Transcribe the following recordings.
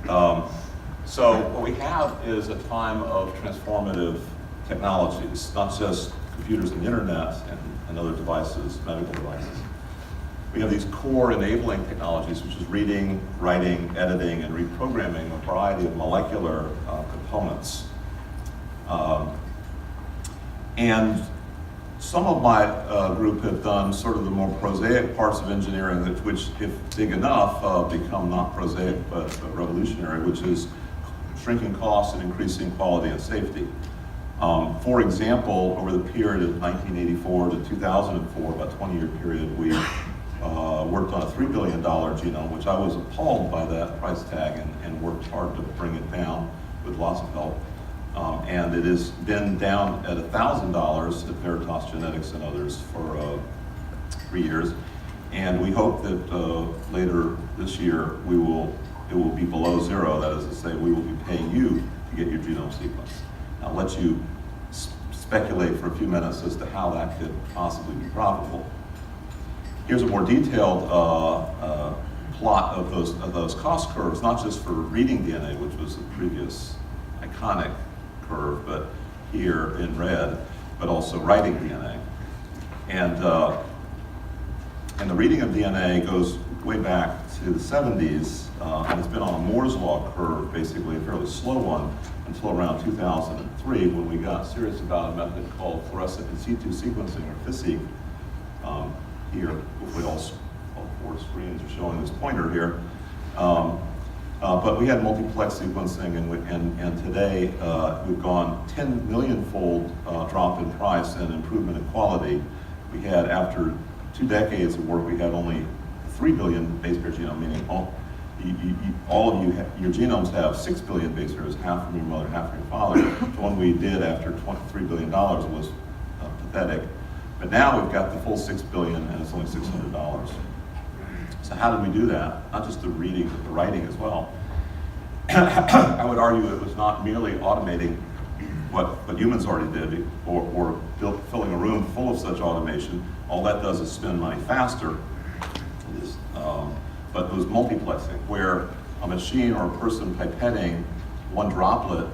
So what we have is a time of transformative technologies, not just computers and the internet and other devices, medical devices. We have these core enabling technologies, which is reading, writing, editing, and reprogramming a variety of molecular components. And some of my group have done sort of the more prosaic parts of engineering, which, if big enough, become not prosaic but revolutionary, which is shrinking costs and increasing quality and safety. For example, over the period of 1984 to 2004, about a 20-year period, we worked on a $3 billion genome, which I was appalled by that price tag and worked hard to bring it down with lots of help. And it has been down at $1,000 at Veritas Genetics and others for 3 years. And we hope that later this year it will be below zero. That is to say, we will be paying you to get your genome sequenced. I'll let you speculate for a few minutes as to how that could possibly be profitable. Here's a more detailed plot of those cost curves, not just for reading DNA, which was the previous iconic curve, but here in red, but also writing DNA. And the reading of DNA goes way back to the 70s, and it's been on a Moore's Law curve, basically a fairly slow one, until around 2003, when we got serious about a method called fluorescent in situ sequencing, or FISSEQ. Here, hopefully all 4 screens are showing this pointer here. But we had multiplex sequencing, and today we've gone 10 million-fold drop in price and improvement in quality. We had, after 2 decades of work, we had only 3 billion base pair genome, meaning all of you, your genomes have 6 billion base pairs, half from your mother, half from your father. The one we did after $23 billion was pathetic. But now we've got the full 6 billion, and it's only $600. So how did we do that? Not just the reading, but the writing as well. I would argue it was not merely automating what humans already did, or filling a room full of such automation. All that does is spend money faster. But it was multiplexing, where a machine or a person pipetting one droplet,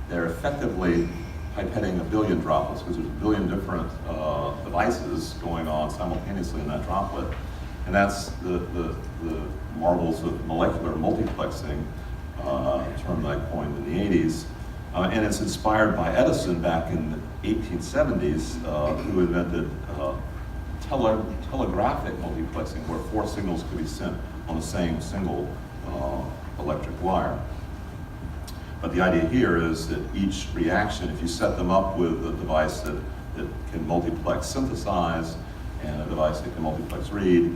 they're effectively pipetting a billion droplets, because there's a billion different devices going on simultaneously in that droplet. And that's the marvels of molecular multiplexing, term that I coined in the 80s. And it's inspired by Edison back in the 1870s, who invented telegraphic multiplexing, where 4 signals could be sent on the same single electric wire. But the idea here is that each reaction, if you set them up with a device that can multiplex synthesize, and a device that can multiplex read,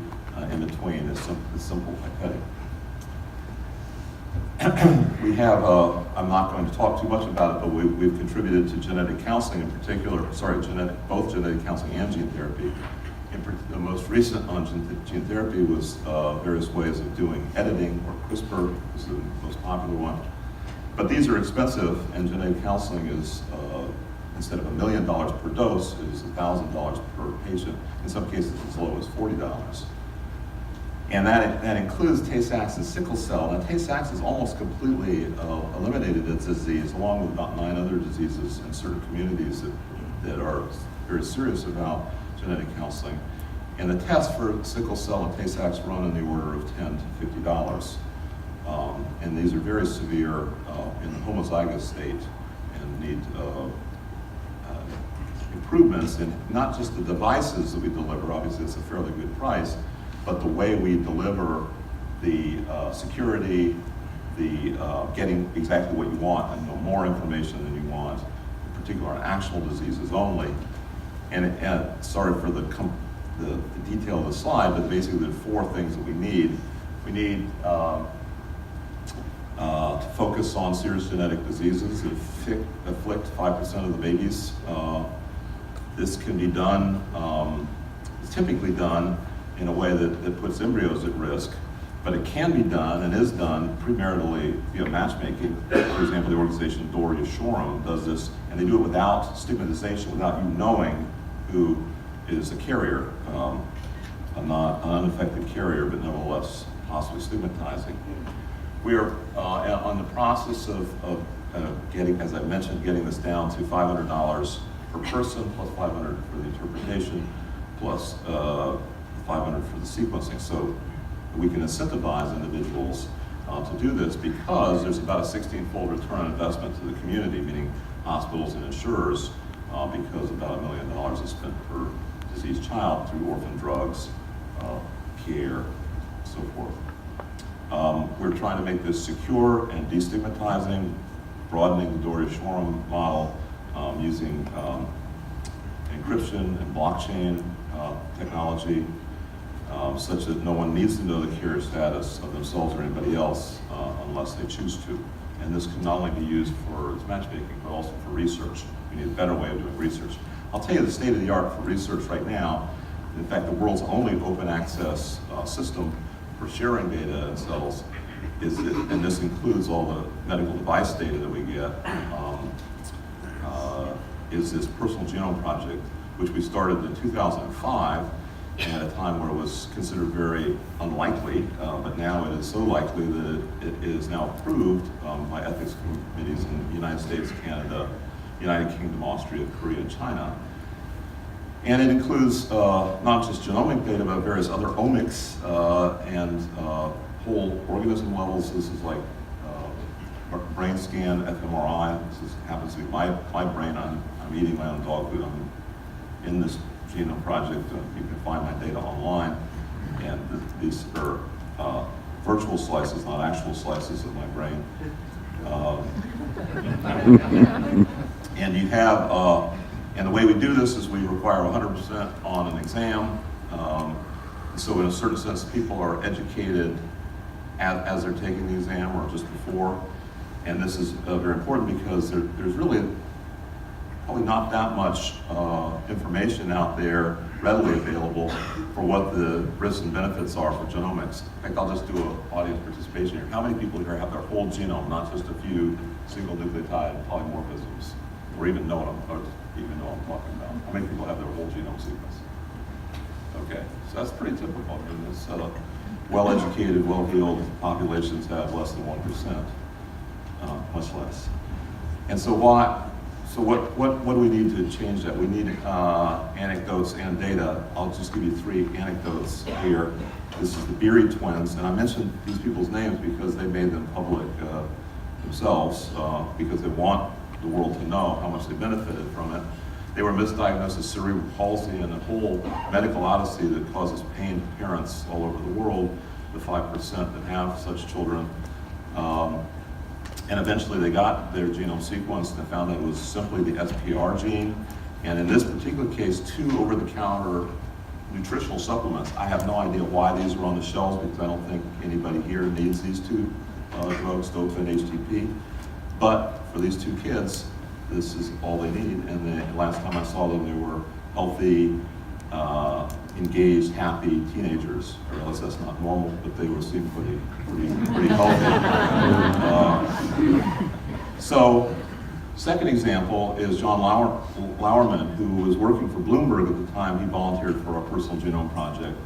in between is simple pipetting. We have, I'm not going to talk too much about it, but we've contributed to genetic counseling in particular, both genetic counseling and gene therapy. The most recent on gene therapy was various ways of doing editing, or CRISPR is the most popular one. But these are expensive, and genetic counseling is, instead of $1 million per dose, is $1,000 per patient, in some cases as low as $40. And that includes Tay-Sachs and sickle cell. Now, Tay-Sachs has almost completely eliminated its disease, along with about 9 other diseases in certain communities that are very serious about genetic counseling. And the tests for sickle cell and Tay-Sachs run in the order of $10 to $50. And these are very severe in the homozygous state, and need improvements in not just the devices that we deliver, obviously it's a fairly good price, but the way we deliver the security, the getting exactly what you want, and no more information than you want, in particular on actual diseases only. And sorry for the detail of the slide, but basically there are 4 things that we need. We need to focus on serious genetic diseases that afflict 5% of the babies. This can be done, it's typically done in a way that puts embryos at risk, but it can be done and is done premaritally via matchmaking. For example, the organization Dor Yeshorim does this, and they do it without stigmatization, without you knowing who is a carrier, an unaffected carrier, but nevertheless possibly stigmatizing. We are on the process of getting, as I mentioned, getting this down to $500 per person, plus $500 for the interpretation, plus $500 for the sequencing. So we can incentivize individuals to do this because there's about a 16-fold return on investment to the community, meaning hospitals and insurers, because about $1 million is spent per diseased child through orphan drugs, care, so forth. We're trying to make this secure and destigmatizing, broadening the Doria Shorum model using encryption and blockchain technology, such that no one needs to know the carrier status of themselves or anybody else unless they choose to. And this can not only be used for its matchmaking, but also for research. We need a better way of doing research. I'll tell you the state of the art for research right now. In fact, the world's only open access system for sharing data and cells is, and this includes all the medical device data that we get, is this Personal Genome Project, which we started in 2005 at a time where it was considered very unlikely, but now it is so likely that it is now approved by ethics committees in the United States, Canada, United Kingdom, Austria, Korea, and China. And it includes not just genomic data, but various other omics and whole organism levels. This is like brain scan, fMRI. This happens to be my brain. I'm eating my own dog food. I'm in this genome project. You can find my data online. And these are virtual slices, not actual slices of my brain. And you have, and the way we do this is we require 100% on an exam. So in a certain sense, people are educated as they're taking the exam or just before. And this is very important because there's really probably not that much information out there readily available for what the risks and benefits are for genomics. In fact, I'll just do an audience participation here. How many people here have their whole genome, not just a few single nucleotide polymorphisms, or even know what I'm talking about? How many people have their whole genome sequence? Okay, so that's pretty typical. I mean, this well-educated, well-heeled populations have less than 1%, much less. And so what do we need to change that? We need anecdotes and data. I'll just give you 3 anecdotes here. This is the Beery twins, and I mentioned these people's names because they made them public themselves, because they want the world to know how much they benefited from it. They were misdiagnosed as cerebral palsy and a whole medical odyssey that causes pain to parents all over the world, the 5% that have such children. And eventually they got their genome sequenced and found that it was simply the SPR gene. And in this particular case, 2 over-the-counter nutritional supplements. I have no idea why these are on the shelves because I don't think anybody here needs these 2 drugs, DOPA and HTP. But for these 2 kids, this is all they need. And the last time I saw them, they were healthy, engaged, happy teenagers. I realize that's not normal, but they were seemed pretty healthy. So, second example is John Lauerman, who was working for Bloomberg at the time he volunteered for our Personal Genome Project.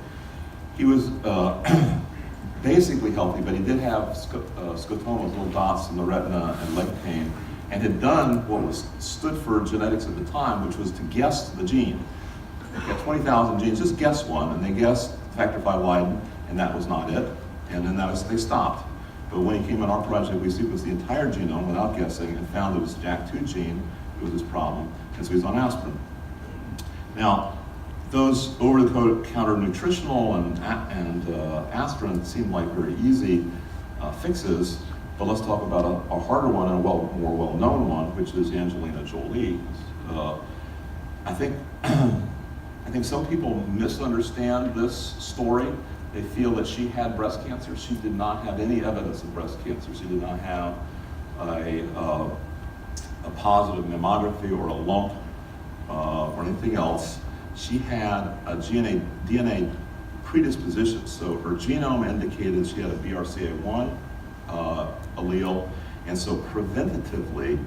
He was basically healthy, but he did have scotomas, little dots in the retina and leg pain, and had done what was stood for genetics at the time, which was to guess the gene. They got 20,000 genes, just guess one, and they guessed factor V Leiden, and that was not it, and then they stopped. But when he came on our project, we sequenced the entire genome without guessing and found it was the JAK2 gene that was his problem, and so he's on aspirin. Now, those over-the-counter nutritional and aspirin seem like very easy fixes, but let's talk about a harder one and a more well-known one, which is Angelina Jolie. I think some people misunderstand this story. They feel that she had breast cancer. She did not have any evidence of breast cancer. She did not have a positive mammography or a lump or anything else. She had a DNA predisposition. So her genome indicated she had a BRCA1 allele, and so preventatively,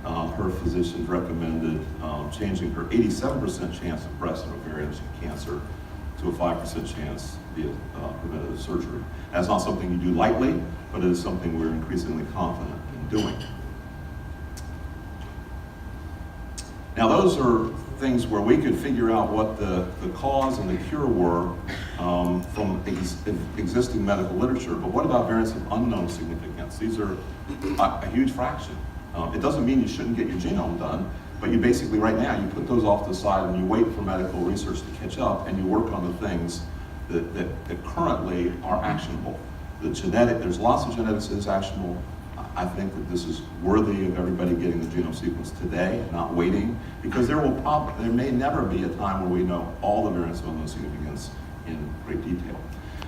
her physicians recommended changing her 87% chance of breast and ovarian cancer to a 5% chance via preventative surgery. That's not something you do lightly, but it is something we're increasingly confident in doing. Now those are things where we could figure out what the cause and the cure were from existing medical literature, but what about variants of unknown significance? These are a huge fraction. It doesn't mean you shouldn't get your genome done, but you basically, right now, you put those off to the side and you wait for medical research to catch up, and you work on the things that currently are actionable. There's lots of genetics that is actionable. I think that this is worthy of everybody getting the genome sequence today, not waiting, because there may never be a time where we know all the variants of unknown significance in great detail.